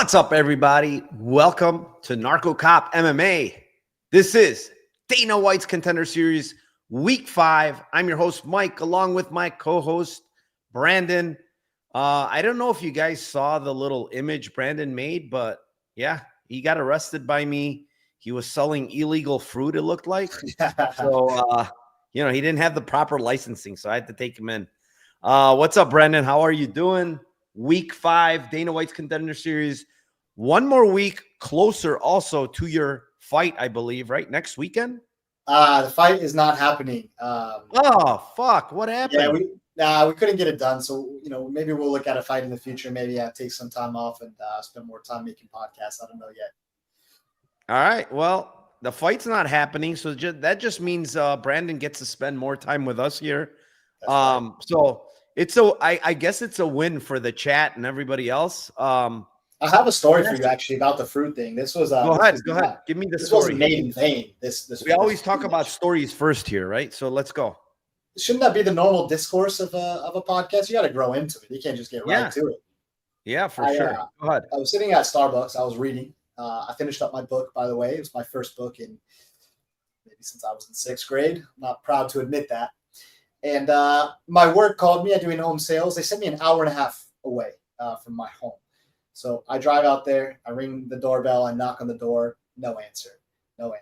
What's up, everybody? Welcome to NarcoCopMMA. This is Dana White's Contender Series, Week 5. I'm your host, Mike, along with my co-host, Brandan. I don't know if you guys saw the little image Brandan made, but yeah, he got arrested by me. He was selling illegal fruit, it looked like. So, he didn't have the proper licensing, so I had to take him in. What's up, Brandan? How are you doing? Week 5, Dana White's Contender Series. One more week closer also to your fight, I believe, right? Next weekend? The fight is not happening. Oh, fuck. What happened? Yeah, we couldn't get it done. So, maybe we'll look at a fight in the future. Maybe take some time off and spend more time making podcasts. I don't know yet. All right. Well, the fight's not happening. So that just means Brandan gets to spend more time with us here. Right. So I guess it's a win for the chat and everybody else. I have a story for you actually about the fruit thing. This was go ahead. Give me the story. Wasn't made in vain. We always talk about stories first here, right? So let's go. Shouldn't that be the normal discourse of a podcast? You got to grow into it. You can't just get right to it. Yeah, for sure. Go ahead. I was sitting at Starbucks. I was reading. I finished up my book, by the way. It was my first book in maybe since I was in 6th grade. I'm not proud to admit that. And my work called me. I do in-home sales. They sent me an hour and a half away from my home. So I drive out there. I ring the doorbell. I knock on the door. No answer. Okay,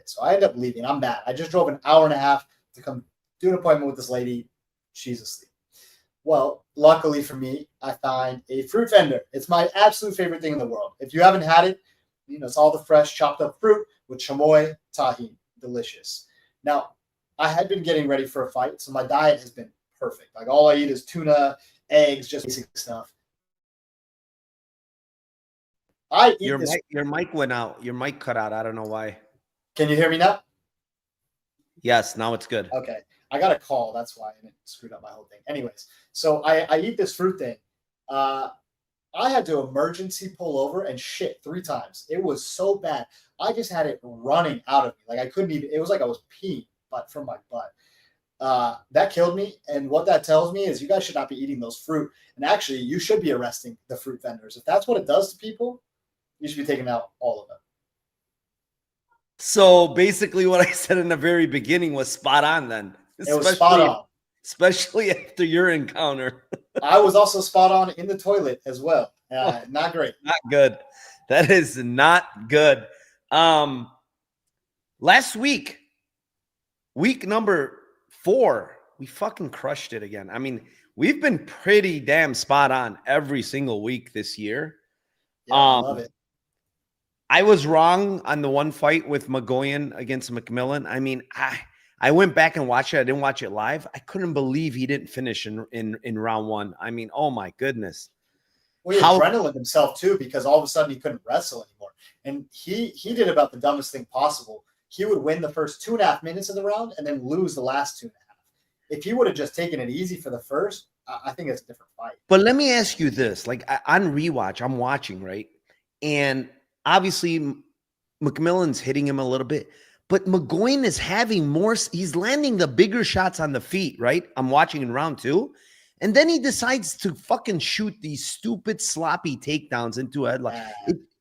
so I end up leaving. I'm mad. I just drove an hour and a half to come do an appointment with this lady. She's asleep. Well, luckily for me, I find a fruit vendor. It's my absolute favorite thing in the world. If you haven't had it, it's all the fresh chopped up fruit with chamoy, tahini. Delicious. Now, I had been getting ready for a fight, so my diet has been perfect. Like all I eat is tuna, eggs, just basic stuff. Your mic went out. Your mic cut out. I don't know why. Can you hear me now? Yes, now it's good. Okay. I got a call. That's why it screwed up my whole thing. Anyways, so I eat this fruit thing. I had to emergency pull over and shit 3 times. It was so bad. I just had it running out of me. Like I couldn't even. It was like I was peeing. But from my butt. That killed me. And what that tells me is you guys should not be eating those fruit. And actually, you should be arresting the fruit vendors. If that's what it does to people, you should be taking out all of them. So basically what I said in the very beginning was spot on then. It was spot on. Especially after your encounter. I was also spot on in the toilet as well. Not great. Not good. That is not good. Last week, week number 4, we fucking crushed it again. I mean, we've been pretty damn spot on every single week this year. Yeah, I love it. I was wrong on the one fight with McGoyan against McMillan. I mean, I went back and watched it. I didn't watch it live. I couldn't believe he didn't finish in round 1. I mean, oh my goodness. Well, he adrenaline himself too, because all of a sudden he couldn't wrestle anymore. And he did about the dumbest thing possible. He would win the first 2.5 minutes of the round and then lose the last 2.5. If he would have just taken it easy for the first, I think it's a different fight. But let me ask you this. Like on rewatch, I'm watching, right? And obviously McMillan's hitting him a little bit. But McGoyan is having more. He's landing the bigger shots on the feet, right? I'm watching in round 2. And then he decides to fucking shoot these stupid, sloppy takedowns into a headlock.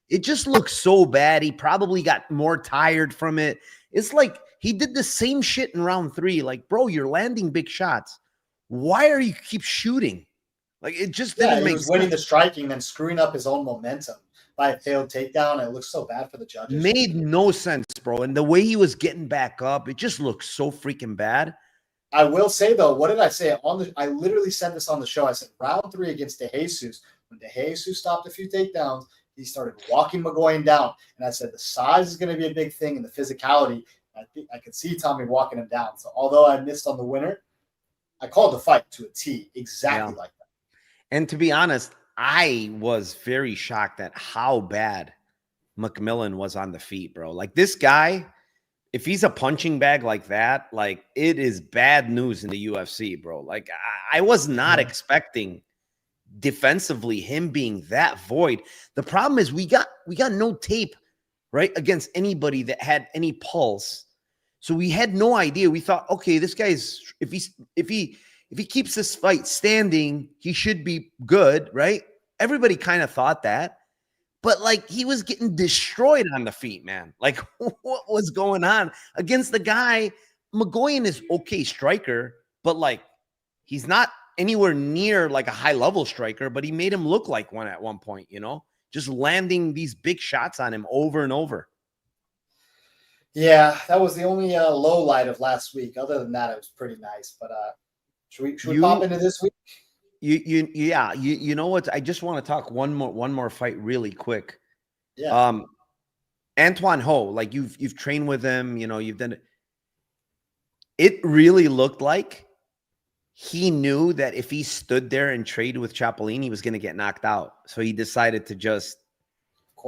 It just looks so bad. He probably got more tired from it. It's like he did the same shit in round 3. Like, bro, you're landing big shots. Why are you keep shooting? Like, it just didn't make sense. He was winning the striking, then screwing up his own momentum by a failed takedown. It looks so bad for the judges. Made no sense, bro. And the way he was getting back up, it just looks so freaking bad. I will say, though, what did I say? I literally said this on the show. I said round 3 against De Jesus. When De Jesus stopped a few takedowns, he started walking McGoyan down. And I said the size is going to be a big thing and the physicality. I think I could see Tommy walking him down. So although I missed on the winner, I called the fight to a T exactly like that. And to be honest, I was very shocked at how bad McMillan was on the feet, bro. Like this guy, if he's a punching bag like that, like it is bad news in the UFC, bro. Like I was not expecting defensively him being that void. The problem is we got no tape, right, against anybody that had any pulse. So we had no idea. We thought, okay, this guy's if he keeps this fight standing, he should be good, right? Everybody kind of thought that. but like he was getting destroyed on the feet, man. Like what was going on against the guy? McGoyan is okay striker, but like he's not anywhere near like a high level striker, but he made him look like one at one point, just landing these big shots on him over and over. Yeah, that was the only low light of last week. Other than that, it was pretty nice. But should we pop into this week? You know what? I just want to talk one more fight really quick. Yeah. Antoine Ho, like you've trained with him, you've done it. It really looked like he knew that if he stood there and traded with Chapolin, he was going to get knocked out. So he decided to just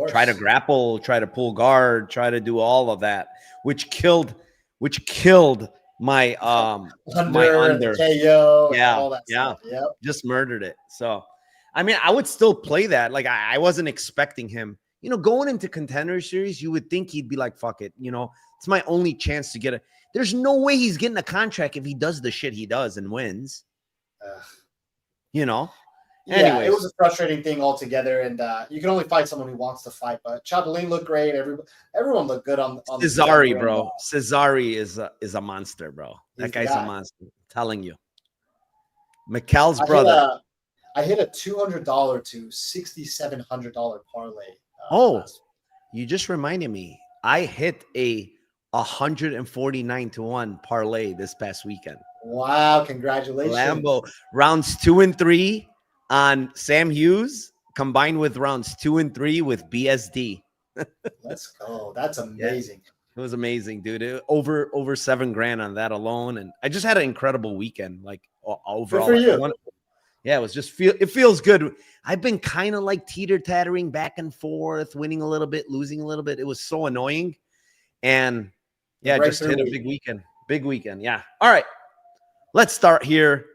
try to grapple, try to pull guard, try to do all of that, which killed my my under KO, yeah, all that stuff. Yep. Just murdered it. So I mean, I would still play that. Like I wasn't expecting him. Going into Contender Series, you would think he'd be like, fuck it. It's my only chance to get it. There's no way he's getting a contract if he does the shit he does and wins. Yeah, Anyways. It was a frustrating thing altogether, and you can only fight someone who wants to fight. But Chapolin looked great. Everyone looked good on Cesare, bro. Cesare is a monster, bro. That guy's a monster. I'm telling you. Mikel's brother. I hit a $200 to $6,700 parlay. You just reminded me. I hit a 149-1 parlay this past weekend. Wow, congratulations. Lambo rounds 2 and 3 on Sam Hughes combined with rounds 2 and 3 with BSD. Let's go. That's amazing. Yeah, it was amazing, dude. Over $7,000 on that alone. And I just had an incredible weekend. Like overall. Good for you. Yeah, it feels good. I've been kind of like teeter-tattering back and forth, winning a little bit, losing a little bit. It was so annoying. And yeah, just hit a big weekend. Big weekend. Yeah. All right. Let's start here.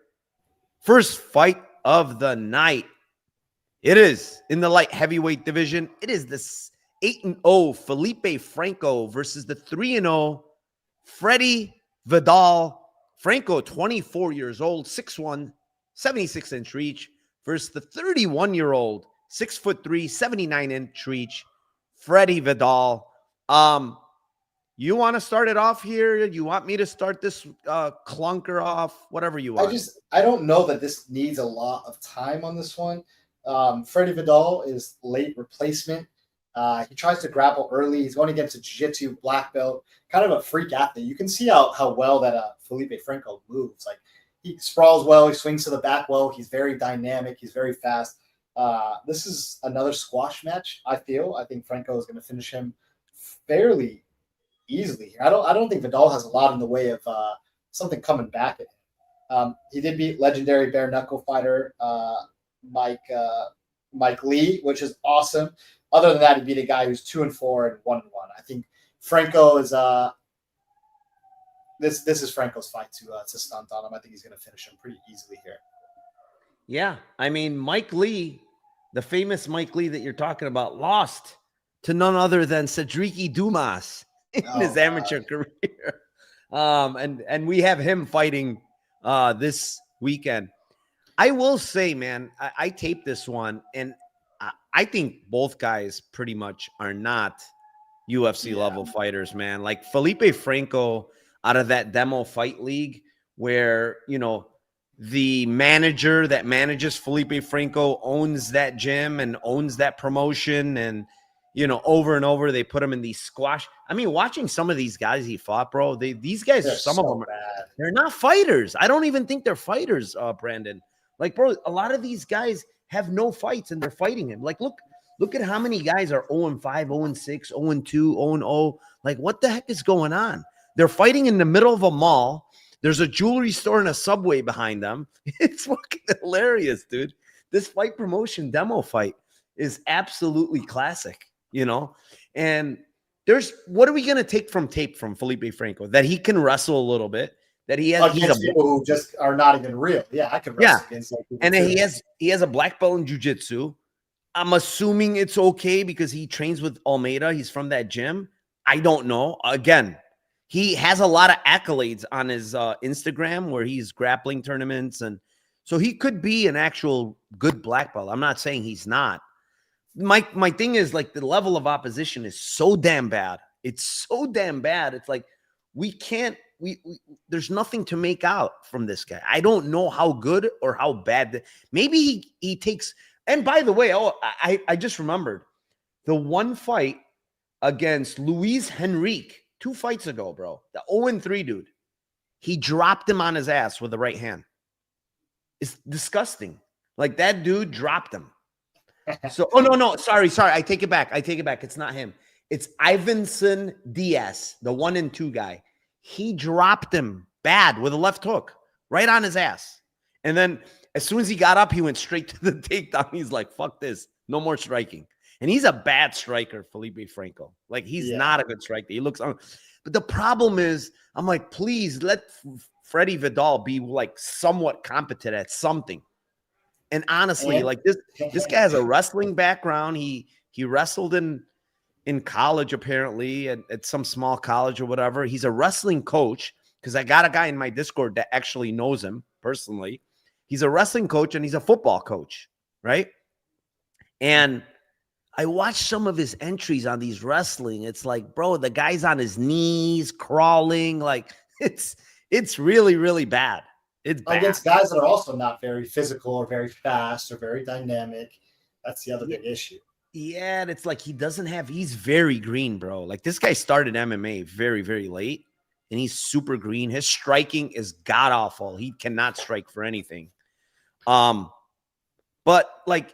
First fight of the night. It is in the light heavyweight division. It is this 8-0 Felipe Franco versus the 3-0 Freddy Vidal. Franco, 24 years old, 6'1", 76-inch reach versus the 31-year-old, 6'3", 79-inch reach, Freddy Vidal. You want to start it off here? You want me to start this clunker off? Whatever you want. I don't know that this needs a lot of time on this one. Freddy Vidal is late replacement. He tries to grapple early. He's going against a jiu-jitsu black belt, kind of a freak athlete. You can see how well that Felipe Franco moves. Like he sprawls well, he swings to the back well. He's very dynamic. He's very fast. This is another squash match. I think Franco is going to finish him fairly easily here. I don't think Vidal has a lot in the way of something coming back at him. He did beat legendary bare knuckle fighter Mike Lee, which is awesome. Other than that, he beat a guy who's 2-4 and 1-1. I think Franco is this is Franco's fight to stunt on him. I think he's going to finish him pretty easily here. Yeah, I mean Mike Lee, the famous Mike Lee that you're talking about, lost to none other than Cedric Dumas in his amateur career. And we have him fighting this weekend. I will say, man, I taped this one, and I think both guys pretty much are not UFC level fighters, man. Like Felipe Franco out of that demo fight league where, the manager that manages Felipe Franco owns that gym and owns that promotion. And, over and over, they put him in these squash. I mean, watching some of these guys he fought, bro, these guys, some of them, they're not fighters. I don't even think they're fighters, Brandon. Like, bro, a lot of these guys have no fights and they're fighting him. Like, look at how many guys are 0-5, 0-6, 0-2, 0-0. Like, what the heck is going on? They're fighting in the middle of a mall. There's a jewelry store and a Subway behind them. It's fucking hilarious, dude. This fight promotion demo fight is absolutely classic, And what are we going to take from tape from Felipe Franco? That he can wrestle a little bit. That he has people who just are not even real. Yeah, I can wrestle against those people. And then he has a black belt in jiu-jitsu. I'm assuming it's okay because he trains with Almeida. He's from that gym. I don't know. Again, he has a lot of accolades on his Instagram where he's grappling tournaments. And so he could be an actual good black belt. I'm not saying he's not. my thing is like the level of opposition is so damn bad. It's so damn bad. It's like we can't. There's nothing to make out from this guy. I don't know how good or how bad. Maybe he takes. And by the way, I just remembered the one fight against Luis Henrique 2 fights ago, bro. The 0-3 dude. He dropped him on his ass with the right hand. It's disgusting. Like that dude dropped him. So, no. Sorry. I take it back. It's not him. It's Ivanson Diaz, the 1-2 guy. He dropped him bad with a left hook right on his ass. And then as soon as he got up, he went straight to the takedown. He's like, fuck this. No more striking. And he's a bad striker, Felipe Franco. Like, he's not a good striker. He looks but the problem is, I'm like, please let Freddy Vidal be like somewhat competent at something. And honestly, like this guy has a wrestling background. He wrestled in college, apparently, at some small college or whatever. He's a wrestling coach, because I got a guy in my Discord that actually knows him personally. He's a wrestling coach and he's a football coach, right? And I watched some of his entries on these wrestling. It's like, bro, the guy's on his knees, crawling. Like, it's really, really bad. It's bad. Against guys that are also not very physical or very fast or very dynamic. That's the other big issue. Yeah, and it's like he's very green, bro. Like, this guy started MMA very, very late, and he's super green. His striking is god-awful. He cannot strike for anything. But, like,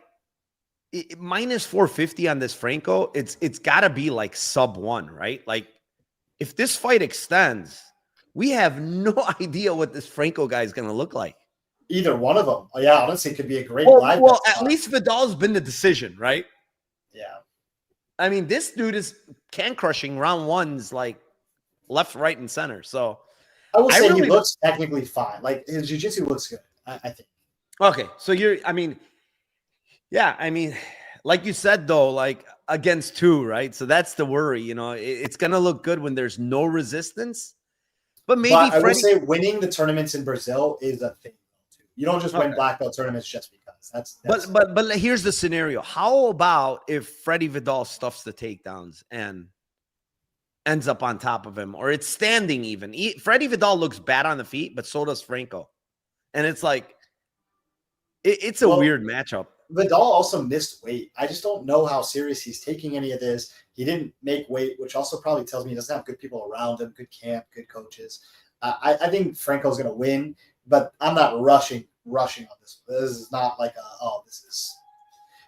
minus 450 on this Franco, it's got to be, like, sub 1, right? Like, if this fight extends, we have no idea what this Franco guy is going to look like. Either one of them. Yeah, honestly, it could be a great live. Well, at least Vidal's been the decision, right? Yeah. I mean, this dude is can crushing round ones, like left, right, and center. So I will say he looks technically fine. Like, his jiu-jitsu looks good, I think. Okay. So like you said, though, like against 2, right? So that's the worry, it's going to look good when there's no resistance. But maybe I will say winning the tournaments in Brazil is a thing. You don't just win black belt tournaments just because. That's but here's the scenario. How about if Freddy Vidal stuffs the takedowns and ends up on top of him, or it's standing even? Freddy Vidal looks bad on the feet, but so does Franco. And it's like, it's a weird matchup. Vidal also missed weight. I just don't know how serious he's taking any of this. He didn't make weight, which also probably tells me he doesn't have good people around him, good camp, good coaches. I think Franco's going to win, but I'm not rushing on this. This is not like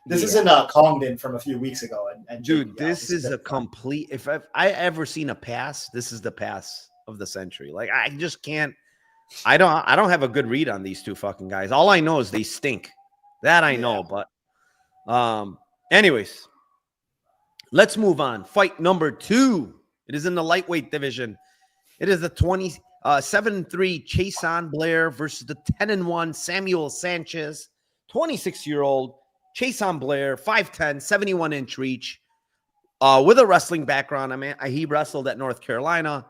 this isn't a Congdon from a few weeks ago. And dude, this is a complete. If I ever seen a pass, this is the pass of the century. Like, I just can't. I don't have a good read on these two fucking guys. All I know is they stink. That I know, but anyways, let's move on. Fight number 2. It is in the lightweight division. It is the 7-3 Chasen Blair versus the 10-1 Samuel Sanchez. 26-year-old Chasen Blair, 5'10", 71-inch reach, with a wrestling background. I mean, he wrestled at North Carolina.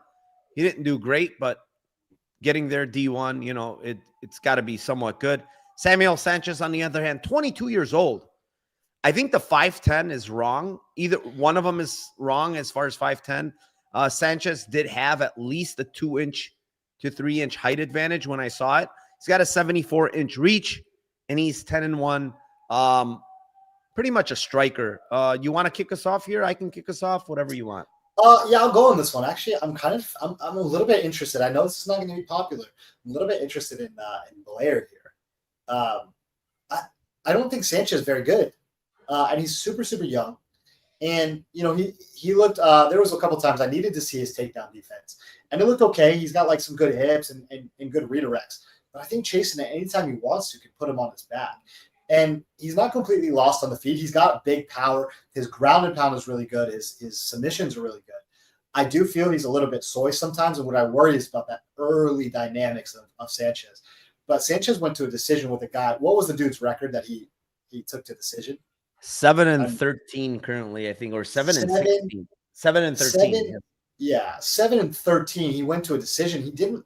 He didn't do great, but getting there D1, it's got to be somewhat good. Samuel Sanchez, on the other hand, 22 years old. I think the 5'10" is wrong. Either one of them is wrong as far as 5'10". Sanchez did have at least a 2-inch to 3-inch height advantage when I saw it. He's got a 74-inch reach, and he's 10-1. Pretty much a striker. You want to kick us off here? I can kick us off, whatever you want. Yeah, I'll go on this one. Actually, I'm a little bit interested. I know this is not going to be popular. I'm a little bit interested in Blair here. I don't think Sanchez is very good, and he's super, super young. And he looked. There was a couple times I needed to see his takedown defense, and it looked okay. He's got like some good hips and good redirects. But I think Chasen, at any time he wants to, can put him on his back. And he's not completely lost on the feet. He's got big power. His ground and pound is really good. His submissions are really good. I do feel he's a little bit soy sometimes, and what I worry is about that early dynamics of Sanchez. But Sanchez went to a decision with a guy. What was the dude's record that he took to decision? 7-13 currently, I think, or 7-16. 7-13. Yeah, 7-13. He went to a decision. He didn't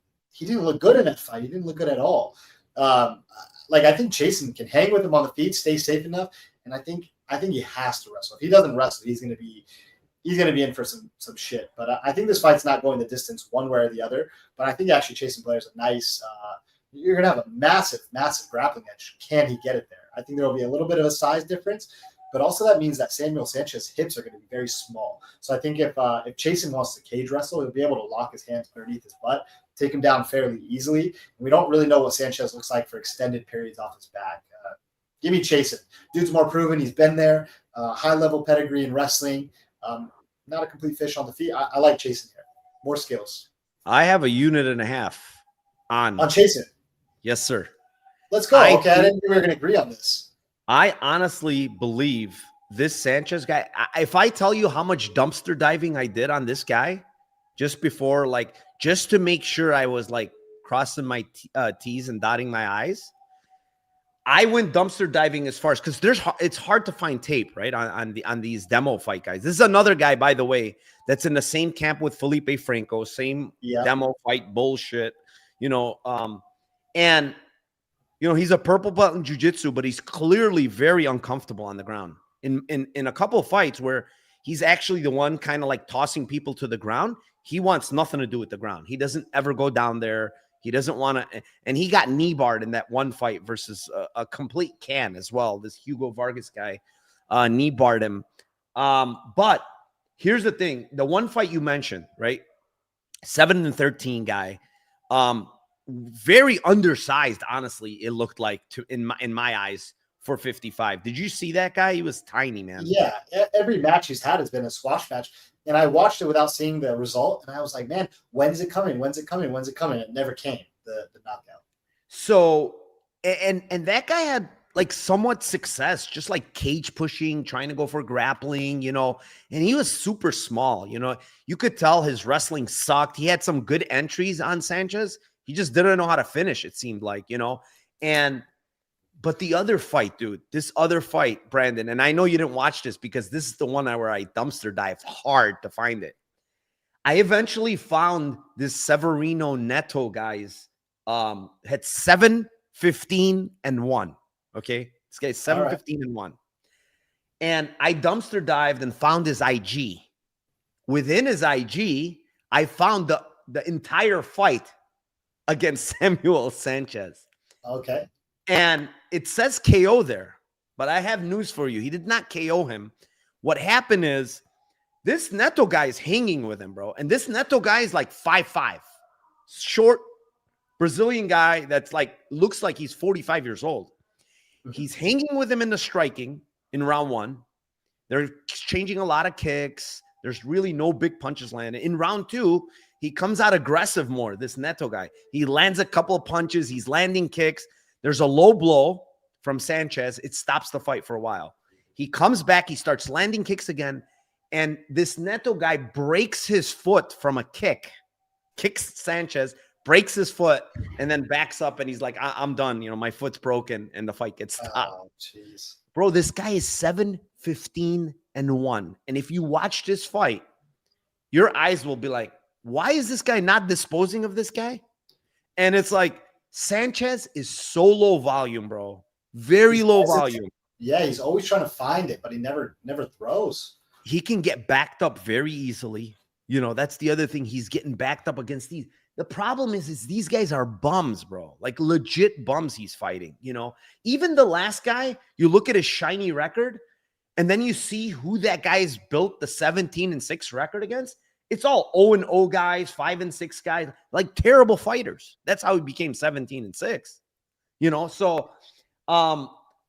look good in that fight. He didn't look good at all. I think Chasen can hang with him on the feet, stay safe enough, and I think I think he has to wrestle. If he doesn't wrestle, he's going to be in for some shit. But I think this fight's not going the distance one way or the other. But I think actually Chasen Blair's a nice. You're going to have a massive grappling edge. Can he get it there? I think there will be a little bit of a size difference, but also that means that Samuel Sanchez hips are going to be very small. So I think if Chasen wants to cage wrestle, he'll be able to lock his hands underneath his butt, take him down fairly easily. And we don't really know what Sanchez looks like for extended periods off his back. Give me Chasen. Dude's more proven. He's been there. High-level pedigree in wrestling. Not a complete fish on the feet. I like Chasen here. More skills. I have a unit and a half on Chasen. Yes, sir. Let's go. I didn't think we were going to agree on this. I honestly believe this Sanchez guy, if I tell you how much dumpster diving I did on this guy just before, like, just to make sure I was like crossing my T's and dotting my I's, I went dumpster diving as far as, because it's hard to find tape, right, on these demo fight guys. This is another guy, by the way, that's in the same camp with Felipe Franco, same demo fight bullshit, and he's a purple belt in jiu-jitsu, but he's clearly very uncomfortable on the ground. In a couple of fights where he's actually the one kind of like tossing people to the ground, he wants nothing to do with the ground. He doesn't ever go down there. He doesn't want to, and he got knee barred in that one fight versus a complete can as well. This Hugo Vargas guy knee barred him. But here's the thing: the one fight you mentioned, right? 7-13 guy, very undersized. Honestly, it looked like in my eyes for 55. Did you see that guy? He was tiny, man. Yeah, every match he's had has been a squash match. And I watched it without seeing the result, and I was like, man, when's it coming? When's it coming? When's it coming? It never came, the knockout. So, and that guy had like somewhat success, just like cage pushing, trying to go for grappling, and he was super small, you could tell his wrestling sucked. He had some good entries on Sanchez. He just didn't know how to finish, it seemed like, but the other fight, dude, this other fight, Brandon, and I know you didn't watch this because this is the one where I dumpster dived hard to find it. I eventually found this Severino Neto guys had 7-15-1. Okay. This guy's 7-15-1. And I dumpster dived and found his IG. Within his IG, I found the entire fight against Samuel Sanchez. Okay. And it says KO there, but I have news for you. He did not KO him. What happened is this Neto guy is hanging with him, bro. And this Neto guy is like 5'5", short Brazilian guy that's like, looks like he's 45 years old. He's hanging with him in the striking in round one. They're exchanging a lot of kicks. There's really no big punches landing. In round two, he comes out aggressive more, this Neto guy. He lands a couple of punches. He's landing kicks. There's a low blow from Sanchez. It stops the fight for a while. He comes back. He starts landing kicks again. And this Neto guy breaks his foot from a kick, kicks Sanchez, breaks his foot, and then backs up. And he's like, I'm done. My foot's broken. And the fight gets stopped. Oh, jeez. Bro, this guy is 7-15-1. And if you watch this fight, your eyes will be like, why is this guy not disposing of this guy? And it's like, Sanchez is so low volume, bro. Very low volume. Yeah, he's always trying to find it, but he never throws. He can get backed up very easily. That's the other thing. He's getting backed up against these. The problem is these guys are bums, bro. Like legit bums he's fighting, Even the last guy, you look at his shiny record, and then you see who that guy's built the 17-6 record against. It's all 0-0 guys, 5-6 guys, like terrible fighters. That's how he became 17-6. So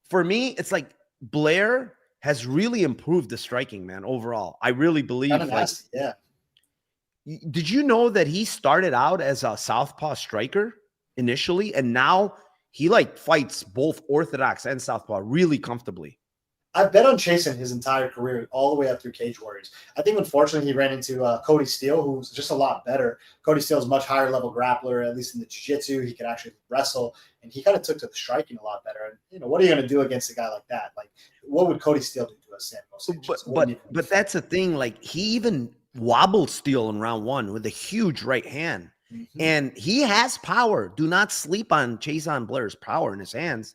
for me, it's like Blair has really improved the striking, man, overall. I really believe. Yeah. Did you know that he started out as a southpaw striker initially, and now he like fights both orthodox and southpaw really comfortably? I've bet on Chasen his entire career, all the way up through Cage Warriors. I think, unfortunately, he ran into Cody Steele, who's just a lot better. Cody Steele's much higher level grappler, at least in the jiu-jitsu. He could actually wrestle, and he kind of took to the striking a lot better. And what are you going to do against a guy like that? Like, what would Cody Steele do to a Samuel Sanchez? But that's the thing. Like, he even wobbled Steele in round one with a huge right hand, and he has power. Do not sleep on Chasen Blair's power in his hands.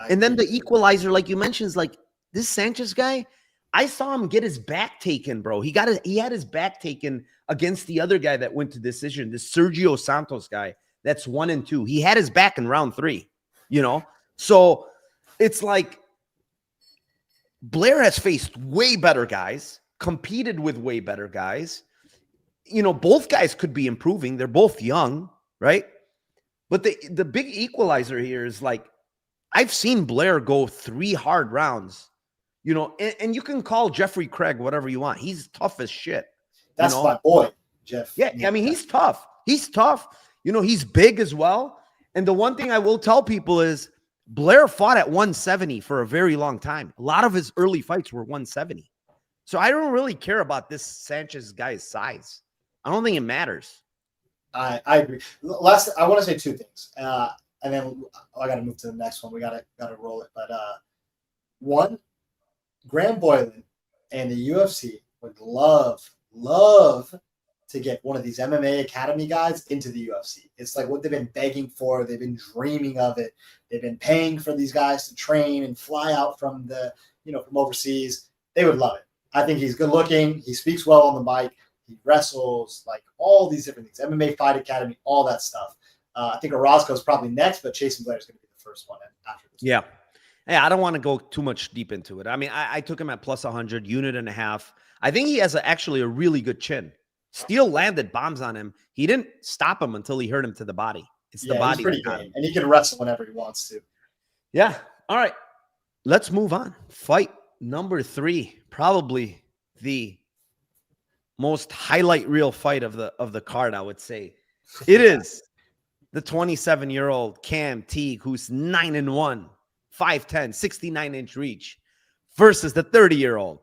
And then the equalizer, like you mentioned, is like, this Sanchez guy, I saw him get his back taken, bro. He had his back taken against the other guy that went to decision, this Sergio Santos guy. That's 1-2. He had his back in round 3, you know? So it's like Blair has faced way better guys, competed with way better guys. You know, both guys could be improving. They're both young, right? But the big equalizer here is like, I've seen Blair go 3 hard rounds, you know, and you can call Jeffrey Craig whatever you want. He's tough as shit. That's my boy, Jeff. Yeah, I mean, he's tough. He's tough. You know, he's big as well. And the one thing I will tell people is Blair fought at 170 for a very long time. A lot of his early fights were 170. So I don't really care about this Sanchez guy's size. I don't think it matters. I agree. Last, I want to say 2 things. And then I got to move to the next one. We got to roll it. But one, Graham Boylan and the UFC would love to get one of these MMA Academy guys into the UFC. It's like what they've been begging for. They've been dreaming of it. They've been paying for these guys to train and fly out from from overseas. They would love it. I think he's good looking. He speaks well on the mic. He wrestles, like all these different things. MMA Fight Academy, all that stuff. I think Orozco is probably next, but Chasen Blair is going to be the first one after this. Yeah. Yeah, I don't want to go too much deep into it. I mean, I took him at plus 100, unit and a half. I think he has actually a really good chin. Steele landed bombs on him. He didn't stop him until he hurt him to the body. It's the body. He's pretty good. And he can wrestle whenever he wants to. Yeah. All right. Let's move on. Fight number 3. Probably the most highlight reel fight of the card, I would say. It is the 27-year-old Cam Teague, who's 9-1, 5'10", 69-inch reach, versus the 30-year-old,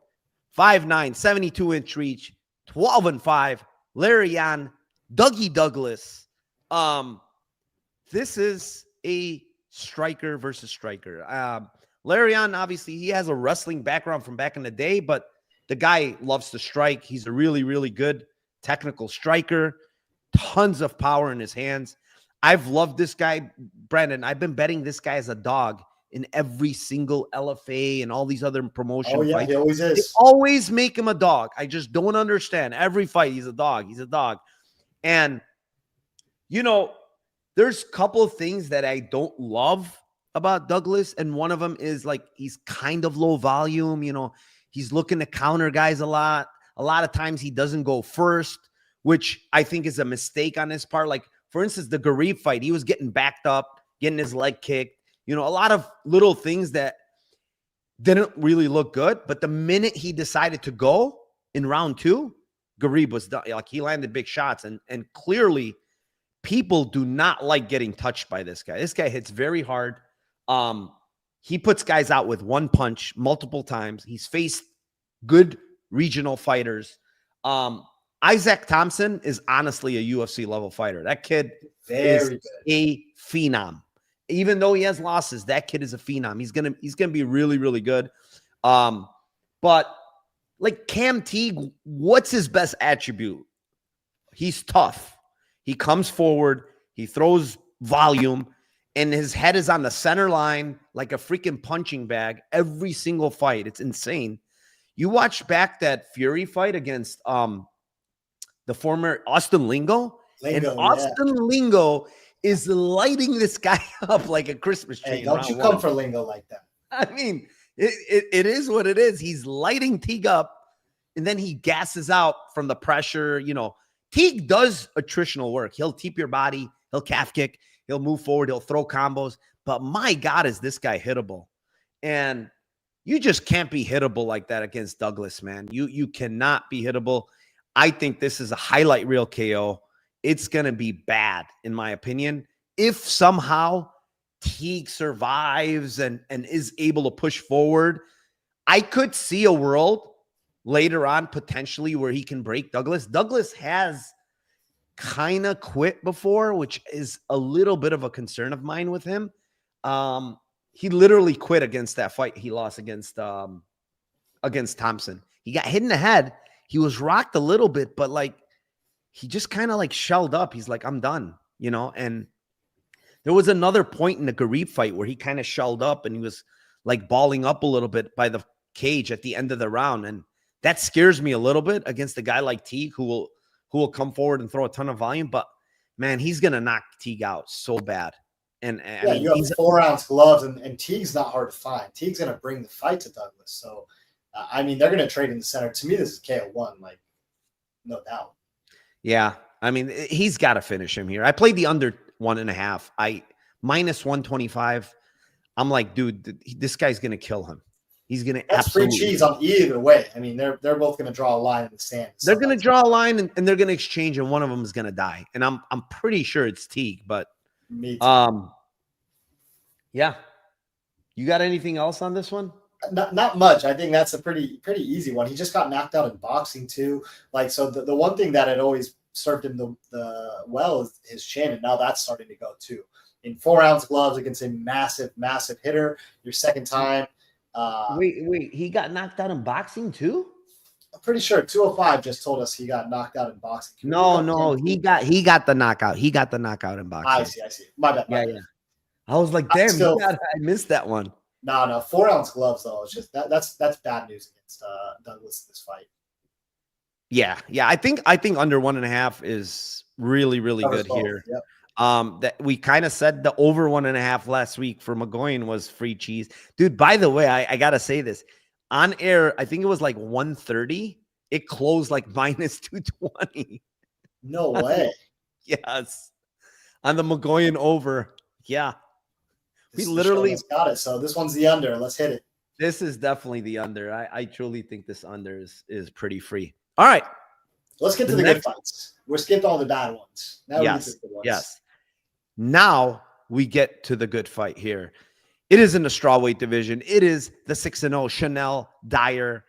5'9", 72-inch reach, 12-5, Lerryan, Dougie Douglas. This is a striker versus striker. Lerryan, obviously, he has a wrestling background from back in the day, but the guy loves to strike. He's a really, really good technical striker. Tons of power in his hands. I've loved this guy, Brandon. I've been betting this guy as a dog in every single LFA and all these other promotion fights. He always is. They always make him a dog. I just don't understand. Every fight, he's a dog. He's a dog. And, you know, there's a couple of things that I don't love about Douglas, and one of them is, like, he's kind of low volume. You know, he's looking to counter guys a lot. A lot of times he doesn't go first, which I think is a mistake on his part. Like, for instance, the Garib fight, he was getting backed up, getting his leg kicked. You know, a lot of little things that didn't really look good. But the minute he decided to go in round 2, Garib was done. Like, he landed big shots. And clearly, people do not like getting touched by this guy. This guy hits very hard. He puts guys out with one punch multiple times. He's faced good regional fighters. Isaac Thompson is honestly a UFC level fighter. That kid is a phenom. Even though he has losses, that kid is a phenom. He's gonna be really, really good. But like Cam Teague, what's his best attribute? He's tough. He comes forward. He throws volume, and his head is on the center line like a freaking punching bag every single fight. It's insane. You watch back that Fury fight against the former Austin Lingo, and Austin Lingo is lighting this guy up like a Christmas tree. Hey, don't you come for Lingo like that. I mean, it is what it is. He's lighting Teague up, and then he gasses out from the pressure. You know, Teague does attritional work. He'll keep your body. He'll calf kick. He'll move forward. He'll throw combos. But my God, is this guy hittable? And you just can't be hittable like that against Douglas, man. You cannot be hittable. I think this is a highlight reel KO. It's going to be bad, in my opinion. If somehow Teague survives and is able to push forward, I could see a world later on potentially where he can break Douglas. Douglas has kind of quit before, which is a little bit of a concern of mine with him. He literally quit against that fight he lost against Thompson. He got hit in the head. He was rocked a little bit, but like he just kind of like shelled up. He's like, I'm done, you know? And there was another point in the Garib fight where he kind of shelled up and he was like balling up a little bit by the cage at the end of the round. And that scares me a little bit against a guy like Teague who will come forward and throw a ton of volume. But, man, he's going to knock Teague out so bad. And I mean, you have 4-ounce gloves, and Teague's not hard to find. Teague's going to bring the fight to Douglas. So, I mean, they're going to trade in the center. To me, this is KO1, like, no doubt. Yeah. I mean, he's got to finish him here. I played the under 1.5. Minus 125. I'm like, dude, this guy's going to kill him. He's going to absolutely. That's free cheese on either way. I mean, they're both going to draw a line in the sand. They're going to draw a line, and they're going to exchange, and one of them is going to die. And I'm pretty sure it's Teague, but me too. Yeah. You got anything else on this one? Not much. I think that's a pretty easy one. He just got knocked out in boxing too. Like, so the one thing that had always served him the well is his chin, and now that's starting to go too. In 4-ounce gloves against a massive hitter, your second time. Wait, he got knocked out in boxing too? I'm pretty sure 205 just told us he got knocked out in boxing. No, he got the knockout. He got the knockout in boxing. I see. My bad. Yeah. I was like, damn, I missed that one. No, 4-ounce gloves though. It's just that's bad news against Douglas in this fight. Yeah. I think under 1.5 is really good here. Yep. That we kind of said the over 1.5 last week for McGoyan was free cheese. Dude, by the way, I gotta say this. On air, I think it was like 130. It closed like minus 220. No way. Yes. On the McGoyan over. Yeah. We literally got it. So this one's the under. Let's hit it. This is definitely the under. I truly think this under is pretty free. All right. Let's get to the good fights. We're skipped all the bad ones. Now yes. We get to the good ones. Yes. Now we get to the good fight here. It is in the strawweight division. It is the 6-0 Shanelle Dyer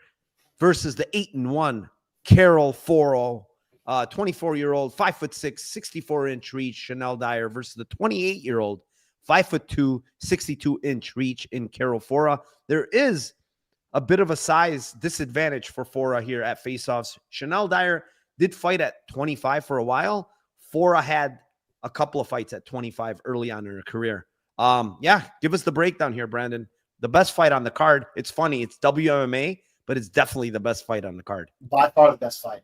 versus the 8-1 Carol Foro, 24-year-old, 5'6", 64-inch reach Shanelle Dyer versus the 28-year-old, 5'2", 62-inch reach in Carol Foro. There is a bit of a size disadvantage for Foro here at faceoffs. Shanelle Dyer did fight at 25 for a while. Foro had a couple of fights at 25 early on in her career. Give us the breakdown here, Brandon. The best fight on the card. It's funny. It's WMMA, but it's definitely the best fight on the card. By far the best fight.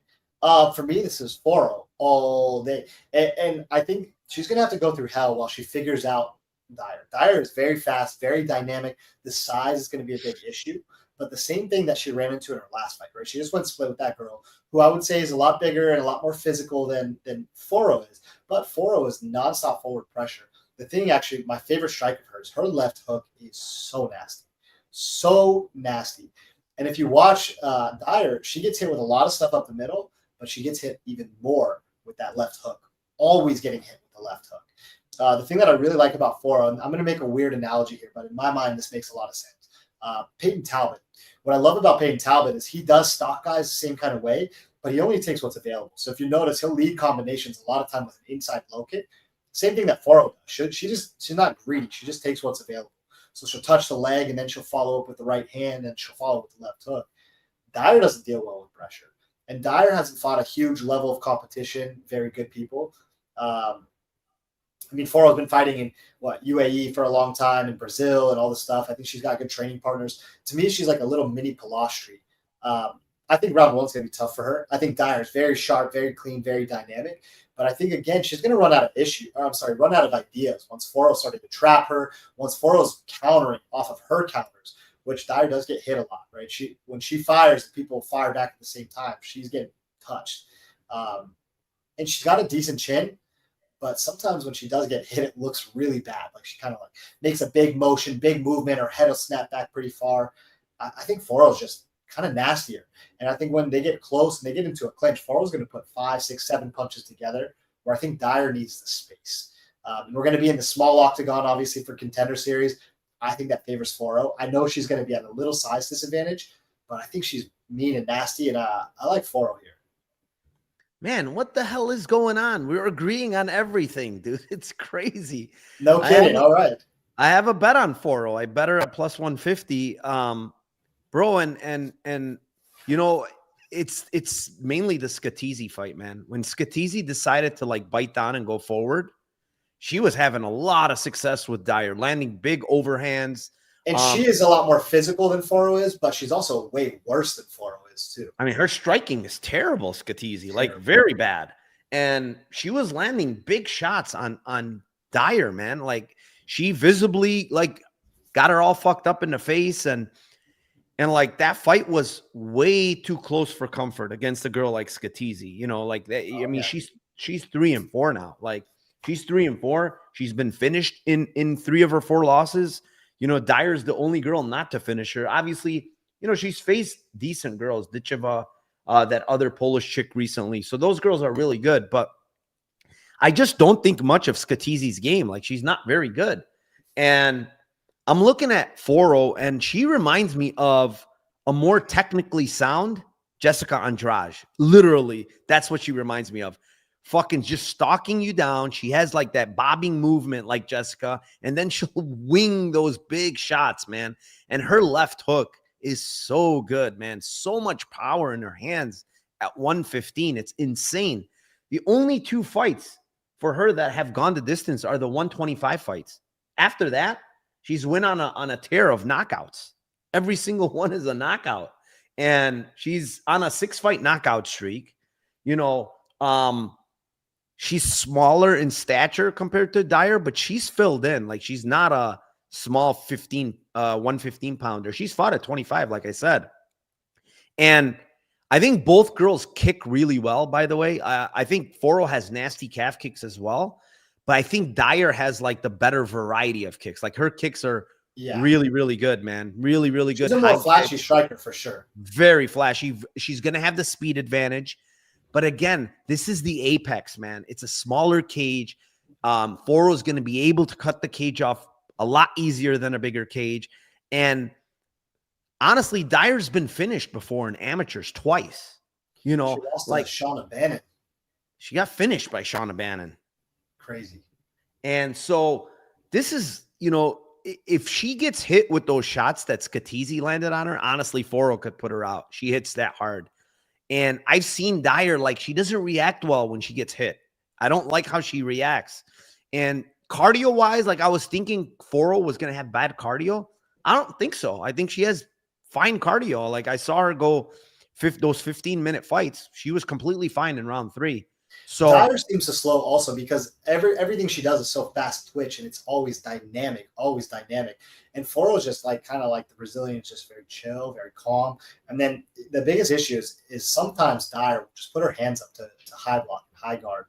For me, this is Foro all day. And I think she's going to have to go through hell while she figures out Dyer. Dyer is very fast, very dynamic. The size is going to be a big issue. But the same thing that she ran into in her last fight, right? She just went split with that girl, who I would say is a lot bigger and a lot more physical than Foro is. But Foro is nonstop forward pressure. The thing, actually, my favorite strike of hers, her left hook is so nasty. So nasty. And if you watch Dyer, she gets hit with a lot of stuff up the middle, but she gets hit even more with that left hook. Always getting hit with the left hook. The thing that I really like about Foro, and I'm going to make a weird analogy here, but in my mind, this makes a lot of sense. Peyton Talbot. What I love about Peyton Talbot is he does stalk guys the same kind of way, but he only takes what's available. So if you notice, he'll lead combinations a lot of time with an inside low kick. Same thing that Foro does. She's not greedy. She just takes what's available. So she'll touch the leg, and then she'll follow up with the right hand, and she'll follow with the left hook. Dyer doesn't deal well with pressure. And Dyer hasn't fought a huge level of competition, very good people. Foro's been fighting in UAE for a long time, in Brazil and all this stuff. I think she's got good training partners. To me, she's like a little mini Palastri. I think round one's going to be tough for her. I think Dyer's very sharp, very clean, very dynamic. But I think, again, she's going to run out of ideas once Foro started to trap her, once Foro's countering off of her counters, which Dyer does get hit a lot, right? When she fires, people fire back at the same time. She's getting touched. And she's got a decent chin. But sometimes when she does get hit, it looks really bad. Like she kind of makes a big motion, big movement, her head will snap back pretty far. I think Foro's just kind of nastier. And I think when they get close and they get into a clinch, Foro's going to put 5, 6, 7 punches together, where I think Dyer needs the space. We're going to be in the small octagon, obviously, for Contender Series. I think that favors Foro. I know she's going to be at a little size disadvantage, but I think she's mean and nasty, and I like Foro here. Man, what the hell is going on? We're agreeing on everything, dude. It's crazy. No kidding. All right. I have a bet on Foro. I bet her at plus 150. Bro, and you know, it's mainly the Scatizzi fight, man. When Scatizzi decided to bite down and go forward, she was having a lot of success with Dyer, landing big overhands, And she is a lot more physical than Foro is, but she's also way worse than Foro is too. I mean, her striking is terrible, Scatizzi, like very bad. And she was landing big shots on Dyer, man. Like she visibly like got her all fucked up in the face, and like that fight was way too close for comfort against a girl like Scatizzi. You know, like that. I mean, she's 3-4 now. Like she's 3-4. She's been finished in 3 of her 4 losses. You know, Dyer's the only girl not to finish her. Obviously, you know, she's faced decent girls, Dicheva, that other Polish chick recently. So those girls are really good. But I just don't think much of Scatizzi's game. Like, she's not very good. And I'm looking at Foro, and she reminds me of a more technically sound Jessica Andrade. Literally, that's what she reminds me of. Fucking just stalking you down. She has like that bobbing movement like Jessica, and then she'll wing those big shots, man. And her left hook is so good, man. So much power in her hands at 115. It's insane. The only 2 fights for her that have gone the distance are the 125 fights. After that, she's went on a tear of knockouts. Every single one is a knockout. And she's on a 6-fight knockout streak. You know, she's smaller in stature compared to Dyer, but she's filled in. Like, she's not a small 115 pounder. She's fought at 25, like I said. And I think both girls kick really well, by the way. I think Foro has nasty calf kicks as well, but I think Dyer has like the better variety of kicks. Like, her kicks are really, really good, man. Really, really good. She's a more flashy striker for sure. Very flashy. She's going to have the speed advantage. But again, this is the apex, man. It's a smaller cage. Foro is going to be able to cut the cage off a lot easier than a bigger cage. And honestly, Dyer's been finished before in amateurs twice. You know, she lost like Shauna Bannon. She got finished by Shauna Bannon. Crazy. And so this is, you know, if she gets hit with those shots that Scatizzi landed on her, honestly, Foro could put her out. She hits that hard. And I've seen Dyer, like, she doesn't react well when she gets hit. I don't like how she reacts. And cardio-wise, like, I was thinking Foro was going to have bad cardio. I don't think so. I think she has fine cardio. Like, I saw her go those 15-minute fights. She was completely fine in round 3. So Dyer seems to slow also because everything she does is so fast twitch and it's always dynamic, always dynamic. And Foro is just like kind of like the Brazilian, just very chill, very calm. And then the biggest issue is sometimes Dyer will just put her hands up to high block, high guard.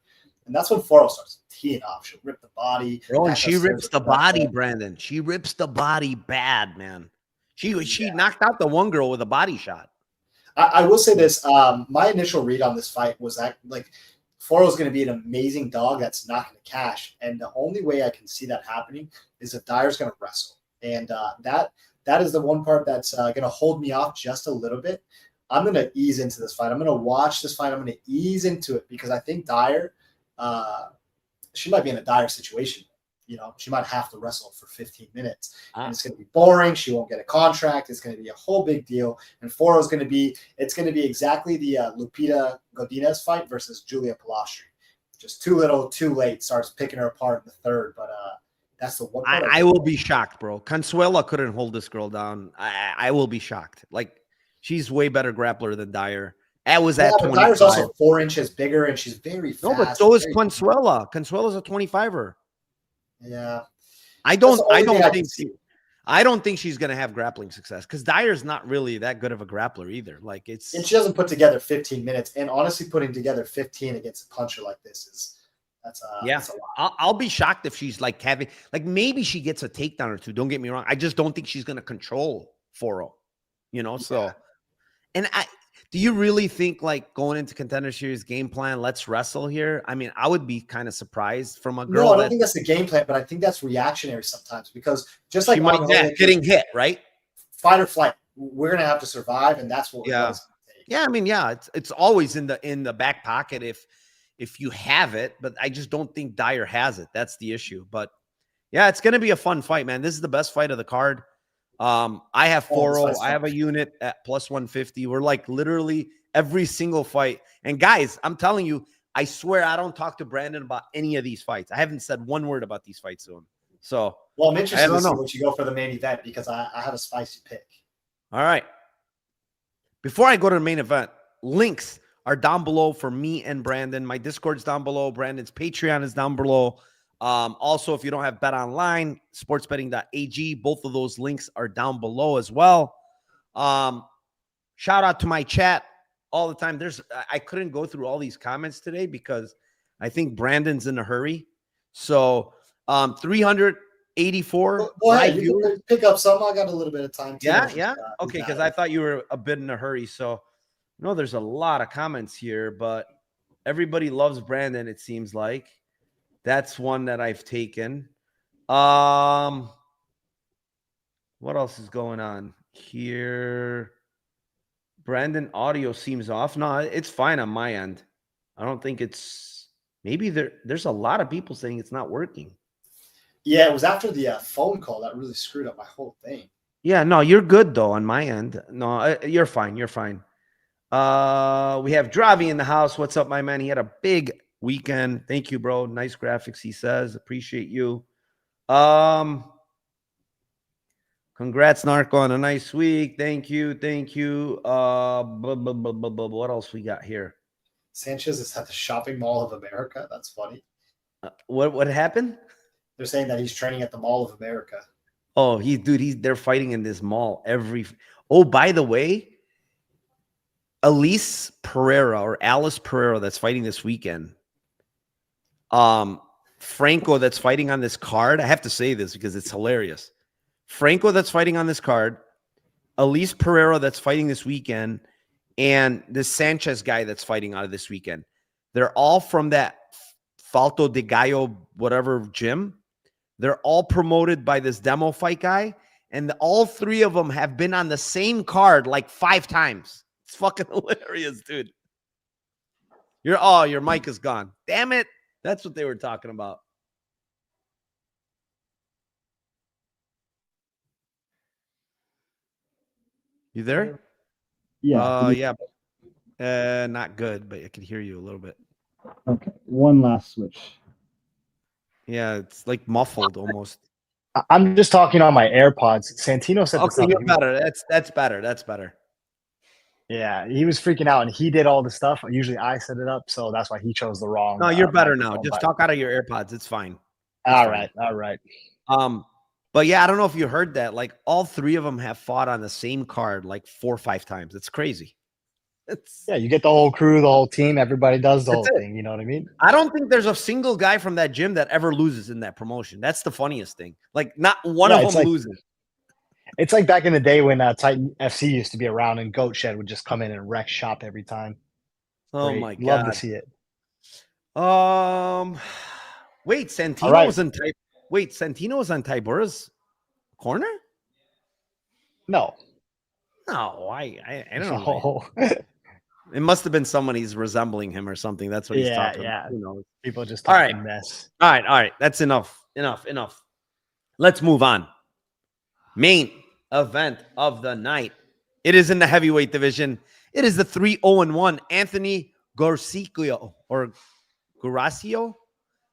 And that's when Foro starts teeing off. She'll rip the body. Bro, and she rips the body, Brandon. She rips the body bad, man. She knocked out the one girl with a body shot. I will say this. My initial read on this fight was that, like, Foro is going to be an amazing dog that's not going to cash. And the only way I can see that happening is if Dyer's going to wrestle. And that is the one part that's going to hold me off just a little bit. I'm going to ease into this fight. I'm going to watch this fight. I'm going to ease into it because I think Dyer, she might be in a Dyer situation. You know, she might have to wrestle for 15 minutes. And it's going to be boring. She won't get a contract. It's going to be a whole big deal. And Foro is going to be – it's going to be exactly the Lupita Godinez fight versus Julia Palastri. Just too little, too late. Starts picking her apart in the 3rd. But that's the one part. I will be shocked, bro. Consuela couldn't hold this girl down. I will be shocked. Like, she's way better grappler than Dyer. That was at 25. Dyer's also 4 inches bigger, and she's very fast. No, but so is Consuela. Consuela's a 25er. Yeah, I don't think she's going to have grappling success because Dyer's not really that good of a grappler either. Like, and she doesn't put together 15 minutes. And honestly, putting together 15 against a puncher like this that's a lot. I'll be shocked if she's like having, like, maybe she gets a takedown or two. Don't get me wrong. I just don't think she's going to control Foro, you know? So, and do you really think, like, going into Contender Series game plan, let's wrestle here? I mean, I would be kind of surprised from a girl. No, I don't think that's the game plan, but I think that's reactionary sometimes because just like getting hit, right? Fight or flight. We're going to have to survive, and that's what we're going to take. Yeah, I mean, yeah, it's always in the back pocket if you have it, but I just don't think Dyer has it. That's the issue. But yeah, it's going to be a fun fight, man. This is the best fight of the card. I have Foro. I have a unit at plus 150. We're like literally every single fight. And guys, I'm telling you, I swear I don't talk to Brandon about any of these fights. I haven't said one word about these fights to him. So, well, I'm interested to see know. what you go for the main event because I have a spicy pick. All right. Before I go to the main event, links are down below for me and Brandon. My Discord's down below. Brandon's Patreon is down below. Also, if you don't have Bet Online, sportsbetting.ag, both of those links are down below as well. Shout out to my chat all the time. I couldn't go through all these comments today because I think Brandon's in a hurry. So 384 Go ahead. live You viewers. can pick up some. I got a little bit of time. Yeah. Okay, because I thought you were a bit in a hurry. So, there's a lot of comments here, but everybody loves Brandon, it seems like. That's one that I've taken. What else is going on here? Brandon audio seems off. No, it's fine on my end. I don't think it's maybe there's a lot of people saying it's not working. Yeah, it was after the phone call that really screwed up my whole thing. Yeah, no, you're good though on my end. No, you're fine. You're fine. We have Dravi in the house. What's up, my man? He had a big weekend. Thank you, bro. Nice graphics, he says. Appreciate you. Congrats, Narco, on a nice week. Thank you. What else we got here? Sanchez is at the shopping mall of America. That's funny. What happened? They're saying that he's training at the Mall of America. Oh, they're fighting in this mall Oh, by the way, Alice Pereira, that's fighting this weekend. Franco, that's fighting on this card. I have to say this because it's hilarious. Franco, that's fighting on this card. Alice Pereira, that's fighting this weekend. And the Sanchez guy that's fighting out of this weekend. They're all from that Falto de Gallo, whatever gym. They're all promoted by this demo fight guy. And all three of them have been on the same card like 5 times. It's fucking hilarious, dude. Your mic is gone. Damn it. That's what they were talking about. You there? Yeah. Yeah. Not good, but I can hear you a little bit. Okay. One last switch. Yeah, it's like muffled almost. I'm just talking on my AirPods. Santino said okay, you're better. That's better. That's better. Yeah, he was freaking out, and he did all the stuff. Usually I set it up, so that's why he chose the wrong. No, you're better now. Just talk out of your AirPods. It's fine. All right. But yeah, I don't know if you heard that. Like all 3 of them have fought on the same card like 4 or 5 times. It's crazy. Yeah, you get the whole crew, the whole team. Everybody does the whole thing. You know what I mean? I don't think there's a single guy from that gym that ever loses in that promotion. That's the funniest thing. Like not one of them loses. It's like back in the day when Titan FC used to be around and Goat Shed would just come in and wreck shop every time. Oh my God. Love to see it. Wait, Santino was in Santino was on Tybura's corner? No, I don't know. It must have been someone he's resembling him or something. That's what he's talking about. You know. People just talking mess. All right. That's enough. Let's move on. Main event of the night. It is in the heavyweight division. It is the 3-0-1 Anthony Guarascio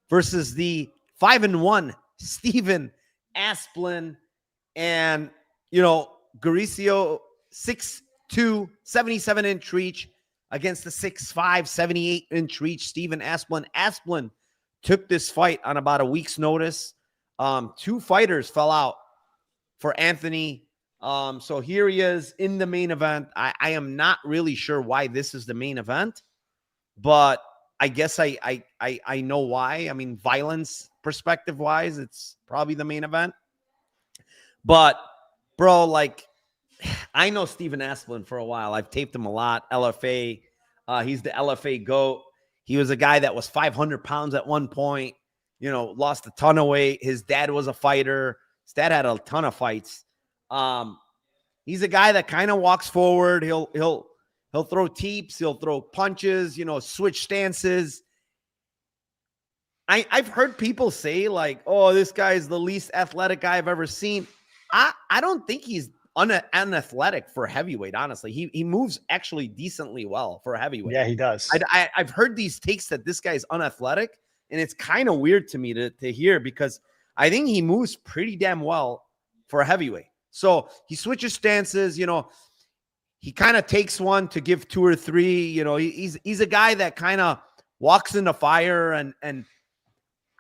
versus the 5-1 Stephen Asplund. And, Guarascio 6'2", 77-inch reach against the 6'5", 78-inch reach Stephen Asplund. Asplund took this fight on about a week's notice. 2 fighters fell out for Anthony. So here he is in the main event. I am not really sure why this is the main event, but I guess I know why. I mean, violence perspective wise, it's probably the main event. But bro, like I know Stephen Asplund for a while. I've taped him a lot. LFA. He's the LFA GOAT. He was a guy that was 500 pounds at one point, lost a ton of weight. His dad was a fighter. His dad had a ton of fights. He's a guy that kind of walks forward. He'll throw teeps. He'll throw punches, switch stances. I've heard people say like, oh, this guy is the least athletic guy I've ever seen. I don't think he's unathletic for heavyweight, honestly. He moves actually decently well for a heavyweight. Yeah, he does. I've heard these takes that this guy's unathletic, and it's kind of weird to me to hear because I think he moves pretty damn well for a heavyweight. So he switches stances, you know, he kind of takes one to give 2 or 3, you know, he's a guy that kind of walks in the fire, and